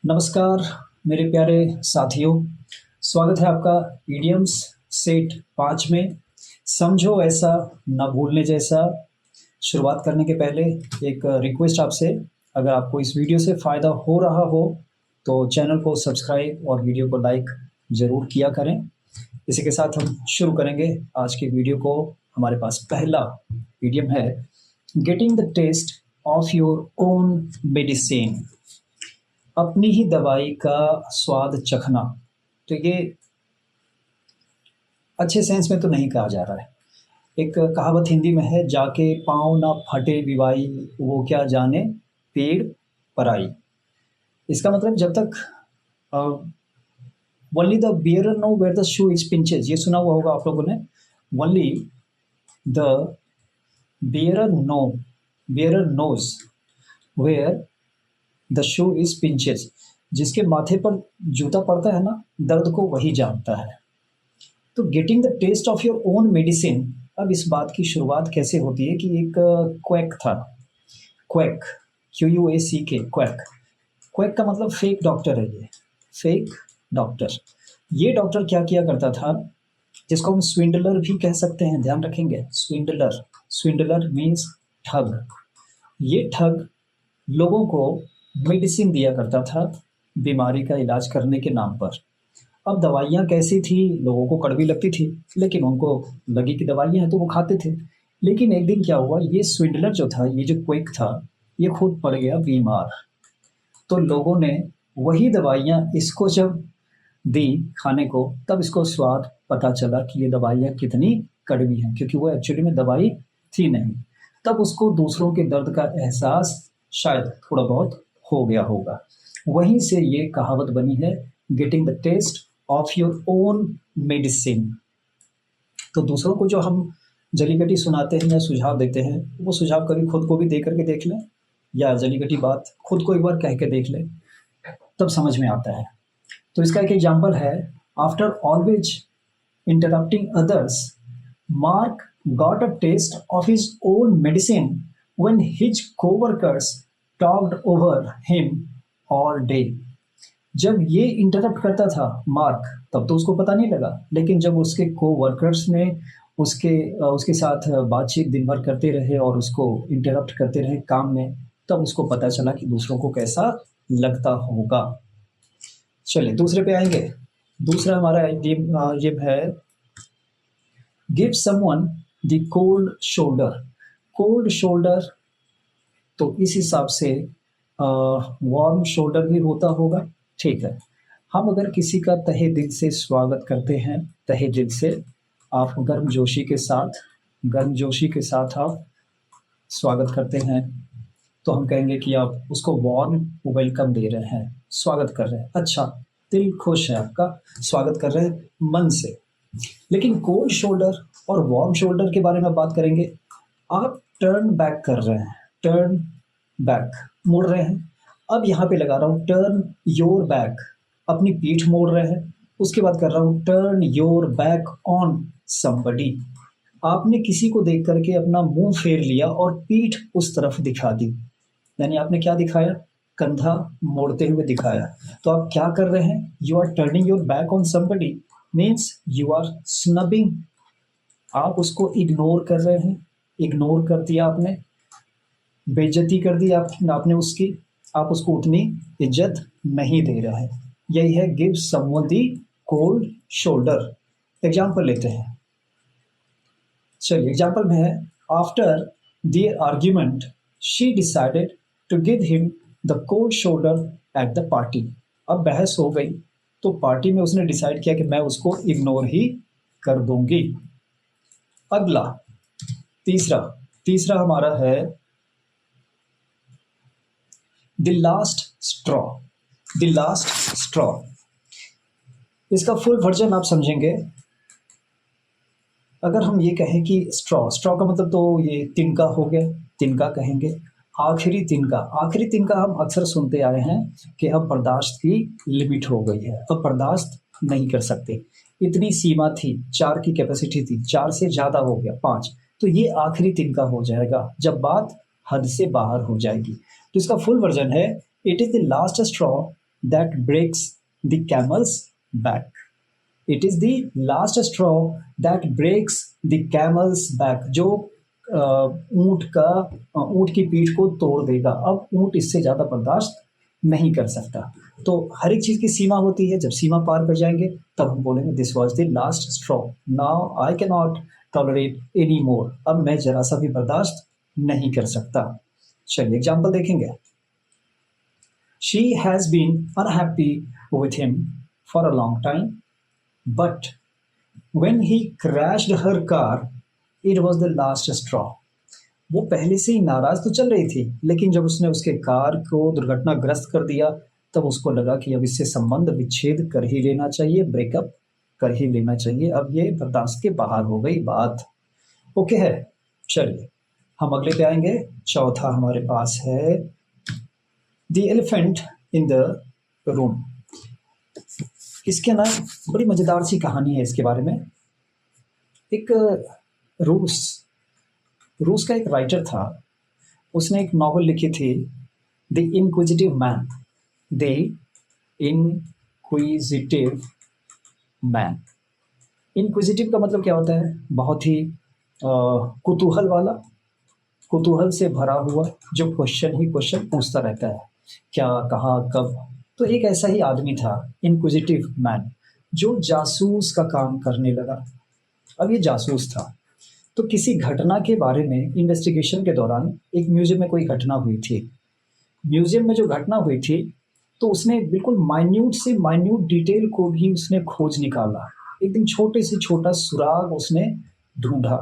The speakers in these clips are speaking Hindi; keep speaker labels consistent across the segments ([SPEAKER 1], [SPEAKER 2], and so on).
[SPEAKER 1] नमस्कार मेरे प्यारे साथियों, स्वागत है आपका ईडियम्स सेट 5 में। समझो ऐसा ना भूलने जैसा। शुरुआत करने के पहले एक रिक्वेस्ट आपसे, अगर आपको इस वीडियो से फ़ायदा हो रहा हो तो चैनल को सब्सक्राइब और वीडियो को लाइक ज़रूर किया करें। इसी के साथ हम शुरू करेंगे आज की वीडियो को। हमारे पास पहला ईडियम है getting the taste of your own medicine. अपनी ही दवाई का स्वाद चखना। तो ये अच्छे सेंस में तो नहीं कहा जा रहा है। एक कहावत हिंदी में है, जाके पाँव ना फटे विवाई, वो क्या जाने पीड़ पराई। इसका मतलब जब तक only the bearer know where the shoe is pinches, ये सुना हुआ होगा आप लोगों ने। Only the bearer knows where the shoe is pinches. जिसके माथे पर जूता पड़ता है ना, दर्द को वही जानता है। तो getting the taste of your own medicine, अब इस बात की शुरुआत कैसे होती है कि एक क्वैक था। Quack, QUACK, quack. क्वैक का मतलब फेक डॉक्टर है। ये फेक डॉक्टर, ये डॉक्टर क्या किया करता था, जिसको हम स्विंडलर भी कह सकते हैं, ध्यान रखेंगे। स्विंडलर, स्विंडलर मीन्स ठग। ये ठग लोगों को मेडिसिन दिया करता था बीमारी का इलाज करने के नाम पर। अब दवाइयाँ कैसी थी, लोगों को कड़वी लगती थी, लेकिन उनको लगी कि दवाइयाँ हैं तो वो खाते थे। लेकिन एक दिन क्या हुआ, ये स्विंडलर जो था, ये जो क्विक था, ये खुद पड़ गया बीमार। तो लोगों ने वही दवाइयाँ इसको जब दी खाने को, तब इसको स्वाद पता चला कि ये दवाइयाँ कितनी कड़वी हैं, क्योंकि वो एक्चुअली में दवाई थी नहीं। तब उसको दूसरों के दर्द का एहसास शायद थोड़ा बहुत हो गया होगा। वहीं से ये कहावत बनी है, getting the taste of your own medicine. तो दूसरों को जो हम जलीकटी सुनाते हैं या सुझाव देते हैं, वो सुझाव कभी खुद को भी दे करके देख लें, या जलीकटी बात खुद को एक बार कह के देख लें, तब समझ में आता है। तो इसका एक एग्जाम्पल है, after always interrupting others, Mark got a taste of his own medicine when his coworkers talked over him all day. जब ये इंटरप्ट करता था मार्क, तब तो उसको पता नहीं लगा, लेकिन जब उसके कोवर्कर्स ने उसके साथ बातचीत दिन भर करते रहे और उसको इंटरप्ट करते रहे काम में, तब उसको पता चला कि दूसरों को कैसा लगता होगा। चलिए दूसरे पे आएंगे। दूसरा हमारा ये है, give someone the cold shoulder. Cold shoulder तो इस हिसाब से वार्म शोल्डर भी होता होगा। ठीक है, हम अगर किसी का तहे दिल से स्वागत करते हैं, तहे दिल से, आप गर्मजोशी के साथ आप स्वागत करते हैं, तो हम कहेंगे कि आप उसको वार्म वेलकम दे रहे हैं, स्वागत कर रहे हैं। अच्छा, दिल खुश है आपका, स्वागत कर रहे हैं मन से। लेकिन कोल्ड शोल्डर और वार्म शोल्डर के बारे में बात करेंगे। आप टर्न बैक कर रहे हैं, टर्न बैक, मुड़ रहे हैं। अब यहाँ पे लगा रहा हूँ टर्न योर बैक, अपनी पीठ मोड़ रहे हैं। उसके बाद कर रहा हूँ turn your back on somebody. आपने किसी को देख करके अपना मुंह फेर लिया और पीठ उस तरफ दिखा दी, यानी आपने क्या दिखाया, कंधा मोड़ते हुए दिखाया। तो आप क्या कर रहे हैं, you are turning your back on somebody, means you are snubbing. आप उसको इग्नोर कर रहे हैं, इग्नोर कर दिया आपने, बेइज्जती कर दी आपने उसकी, आप उसको उतनी इज्जत नहीं दे रहे हैं। यही है give someone the cold shoulder. Example लेते हैं। चलिए एग्जाम्पल में है, after their argument she decided to give him the cold shoulder at the party. अब बहस हो गई, तो पार्टी में उसने डिसाइड किया कि मैं उसको इग्नोर ही कर दूंगी। अगला तीसरा हमारा है the last straw. The last straw, इसका फुल वर्जन आप समझेंगे। अगर हम ये कहें कि स्ट्रॉ का मतलब तो ये तिनका हो गया, तिनका कहेंगे। आखिरी तिनका, आखिरी तिनका हम अक्सर सुनते आए हैं कि अब बर्दाश्त की लिमिट हो गई है, अब बर्दाश्त नहीं कर सकते। इतनी सीमा थी, 4 की कैपेसिटी थी, 4 से ज़्यादा हो गया 5, तो ये आखिरी तिनका हो जाएगा जब बात हद से बाहर हो जाएगी। तो इसका फुल वर्जन है, it is the last straw that breaks the camel's back. It is the last straw that breaks the camel's back. जो ऊंट की पीठ को तोड़ देगा। अब ऊंट इससे ज्यादा बर्दाश्त नहीं कर सकता। तो हर एक चीज की सीमा होती है, जब सीमा पार कर जाएंगे तब हम बोलेंगे this was the last straw, now I can not tolerate any more. अब मैं जरा सा भी बर्दाश्त नहीं कर सकता। चलिए एग्जाम्पल देखेंगे। She has been unhappy with him for a long time, but when he crashed her car, it was the last straw. वो पहले से ही नाराज तो चल रही थी, लेकिन जब उसने उसके कार को दुर्घटनाग्रस्त कर दिया तब उसको लगा कि अब इससे संबंध विच्छेद कर ही लेना चाहिए, ब्रेकअप कर ही लेना चाहिए। अब ये बर्दाश्त के बाहर हो गई बात। ओके है। चलिए हम अगले पे आएंगे। चौथा हमारे पास है the elephant in the room. इसके ना बड़ी मजेदार सी कहानी है इसके बारे में। एक रूस का एक राइटर था, उसने एक नॉवल लिखी थी the inquisitive man. The inquisitive man. Inquisitive का मतलब क्या होता है? बहुत ही कुतूहल वाला, कुतूहल से भरा हुआ, जो क्वेश्चन ही क्वेश्चन पूछता रहता है, क्या, कहाँ, कब। तो एक ऐसा ही आदमी था इनक्विजिटिव मैन, जो जासूस का काम करने लगा। अब ये जासूस था, तो किसी घटना के बारे में इन्वेस्टिगेशन के दौरान एक म्यूजियम में कोई घटना हुई थी। म्यूजियम में जो घटना हुई थी तो उसने बिल्कुल माइन्यूट से माइन्यूट डिटेल को भी उसने खोज निकाला, एकदम छोटे से छोटा सुराग उसने ढूंढा।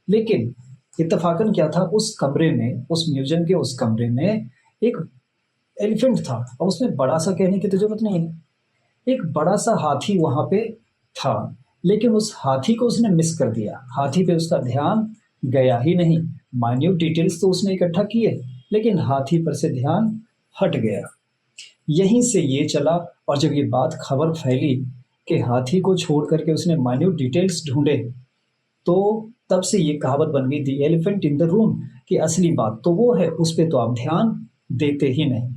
[SPEAKER 1] लेकिन इत्तेफाकन क्या था, उस कमरे में, उस म्यूजियम के उस कमरे में एक एलिफेंट था। और उसमें बड़ा सा कहने की तो जरूरत नहीं है, एक बड़ा सा हाथी वहां पे था। लेकिन उस हाथी को उसने मिस कर दिया, हाथी पे उसका ध्यान गया ही नहीं। माइन्यूट डिटेल्स तो उसने इकट्ठा किए, लेकिन हाथी पर से ध्यान हट गया। यहीं से ये चला, और जब ये बात खबर फैली कि हाथी को छोड़ करके उसने माइन्यूट डिटेल्स ढूंढे, तो तब से ये कहावत बन गई the elephant in the room, कि असली बात तो वो है, उस पर तो आप ध्यान देते ही नहीं।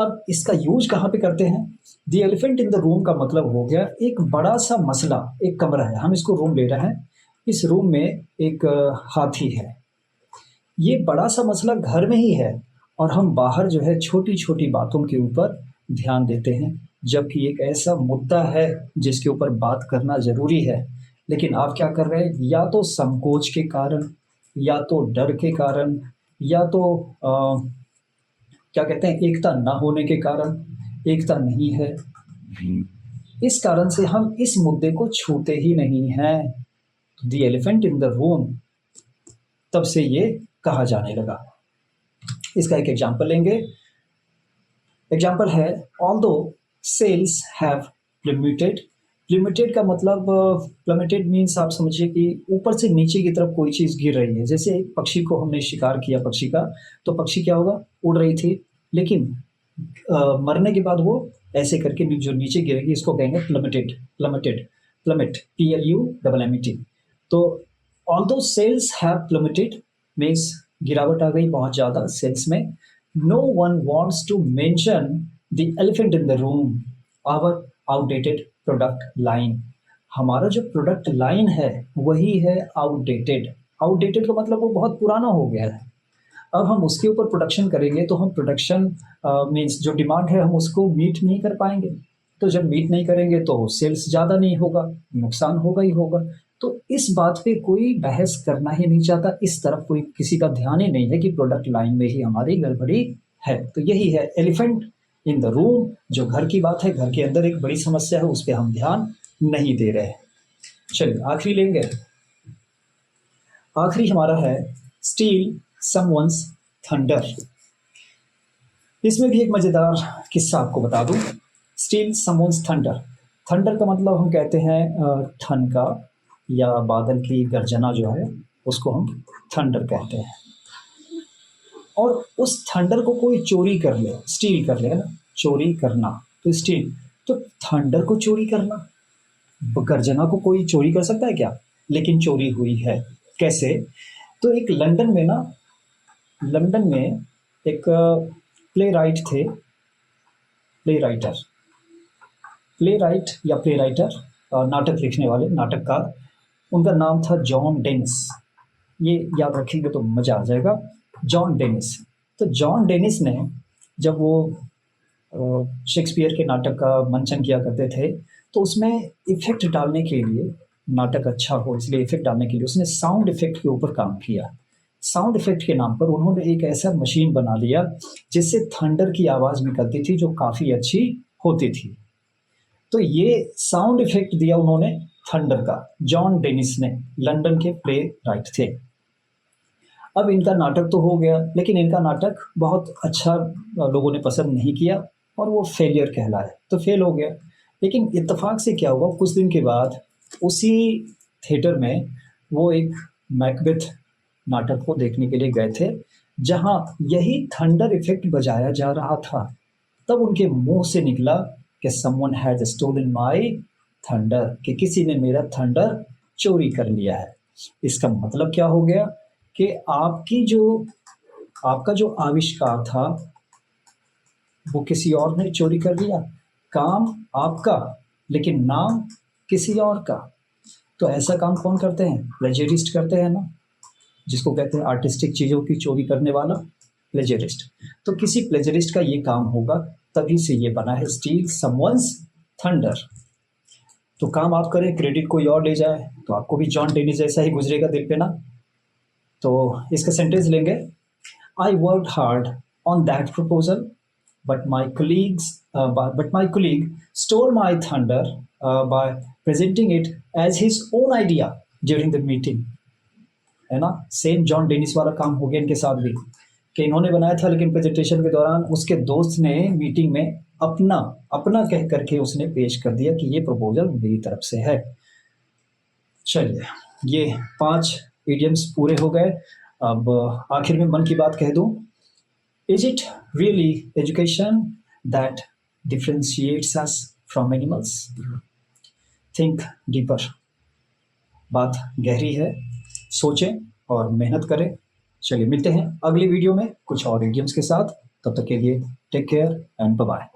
[SPEAKER 1] अब इसका यूज कहाँ पे करते हैं? The elephant in the room का मतलब हो गया एक बड़ा सा मसला, एक कमरा है, हम इसको रूम ले रहे हैं, इस रूम में एक हाथी है। ये बड़ा सा मसला घर में ही है, और हम बाहर जो है छोटी छोटी बातों के ऊपर ध्यान देते हैं, जबकि एक ऐसा मुद्दा है जिसके ऊपर बात करना जरूरी है। लेकिन आप क्या कर रहे हैं? या तो संकोच के कारण, या तो डर के कारण, या तो क्या कहते हैं, एकता ना होने के कारण, एकता नहीं है, इस कारण से हम इस मुद्दे को छूते ही नहीं हैं। The elephant in the room, तब से ये कहा जाने लगा। इसका एक एग्जाम्पल लेंगे। एग्जाम्पल है ऑल्दो सेल्स हैव प्लमेटेड। प्लमेटेड का मतलब, प्लमेटेड मीन्स आप समझिए कि ऊपर से नीचे की तरफ कोई चीज़ गिर रही है। जैसे एक पक्षी को हमने शिकार किया पक्षी का, तो पक्षी क्या होगा, उड़ रही थी, लेकिन मरने के बाद वो ऐसे करके जो नीचे गिरेगी, इसको कहेंगे प्लमेटेड। Plummeted, plummet, PLUMMET। तो although sales have plummeted means गिरावट आ गई बहुत ज़्यादा सेल्स में। No one wants to mention the elephant in the room, our outdated product line. हमारा जो प्रोडक्ट लाइन है वही है आउटडेटेड। आउटडेटेड का मतलब वो बहुत पुराना हो गया है। अब हम उसके ऊपर प्रोडक्शन करेंगे तो हम प्रोडक्शन मीन्स जो डिमांड है हम उसको मीट नहीं कर पाएंगे। तो जब मीट नहीं करेंगे तो सेल्स ज़्यादा नहीं होगा, नुकसान होगा ही होगा। तो इस बात पे कोई बहस करना ही नहीं चाहता, इस तरफ कोई किसी का ध्यान ही नहीं है कि प्रोडक्ट लाइन में ही हमारी गड़बड़ी है। तो यही है एलिफेंट इन द रूम, जो घर की बात है, घर के अंदर एक बड़ी समस्या है, उस पर हम ध्यान नहीं दे रहे। चलिए आखिरी लेंगे। आखिरी हमारा है स्टील समवंस थंडर। इसमें भी एक मजेदार किस्सा आपको बता दूं। Steel someone's thunder. थंडर का मतलब हम कहते हैं ठनका या बादल की गर्जना जो है उसको हम थंडर कहते हैं। और उस थंडर को कोई चोरी कर ले, स्टील कर ले, है ना, चोरी करना, तो स्टील। तो थंडर को चोरी करना, गर्जना को कोई चोरी कर सकता है क्या? लेकिन चोरी हुई है। कैसे? तो एक लंदन में एक प्ले राइट थे, प्ले राइटर, प्ले राइट या प्ले राइटर, नाटक लिखने वाले, नाटककार, उनका नाम था जॉन डेनिस। ये याद रखेंगे तो मज़ा आ जाएगा। John Dennis. तो जॉन डेनिस ने जब वो शेक्सपियर के नाटक का मंचन किया करते थे, तो उसमें इफ़ेक्ट डालने के लिए, नाटक अच्छा हो इसलिए इफ़ेक्ट डालने के लिए उसने साउंड इफ़ेक्ट के ऊपर काम किया। साउंड इफ़ेक्ट के नाम पर उन्होंने एक ऐसा मशीन बना लिया जिससे थंडर की आवाज़ निकलती थी जो काफ़ी अच्छी होती थी। तो ये साउंड इफ़ेक्ट दिया उन्होंने थंडर का, जॉन डेनिस ने, लंदन के प्ले राइट थे। अब इनका नाटक तो हो गया, लेकिन इनका नाटक बहुत अच्छा लोगों ने पसंद नहीं किया और वो फेलियर कहलाया, तो फेल हो गया। लेकिन इत्तेफाक से क्या हुआ, कुछ दिन के बाद उसी थिएटर में वो एक मैकबेथ नाटक को देखने के लिए गए थे, जहाँ यही थंडर इफ़ेक्ट बजाया जा रहा था। तब उनके मुँह से निकला कि someone has stolen my thunder, कि किसी ने मेरा थंडर चोरी कर लिया है। इसका मतलब क्या हो गया कि आपका जो आविष्कार था वो किसी और ने चोरी कर लिया। काम आपका, लेकिन नाम किसी और का। तो ऐसा काम कौन करते हैं? प्लेजरिस्ट करते हैं ना, जिसको कहते हैं आर्टिस्टिक चीज़ों की चोरी करने वाला, प्लेजरिस्ट। तो किसी प्लेजरिस्ट का ये काम होगा, तभी से ये बना है स्टील समवन्स थंडर। तो काम आप करें, क्रेडिट कोई और ले जाए, तो आपको भी जॉन डेनिस जैसा ही गुजरेगा दिल पे ना। तो इसका सेंटेंस लेंगे, I worked hard on that proposal but my colleague stole my thunder by presenting it as his own idea during the meeting। है ना, सेम जॉन डेनिस वाला काम हो गया इनके साथ भी, कि इन्होंने बनाया था लेकिन प्रेजेंटेशन के दौरान उसके दोस्त ने मीटिंग में अपना अपना कह करके उसने पेश कर दिया कि ये प्रपोजल मेरी तरफ से है। चलिए, ये 5 इडियम्स पूरे हो गए। अब आखिर में मन की बात कह दूं, is it really education that differentiates us from animals? Think deeper. बात गहरी है, सोचें और मेहनत करें। चलिए, मिलते हैं अगली वीडियो में कुछ और इडियम्स के साथ। तब तक के लिए take care and bye bye.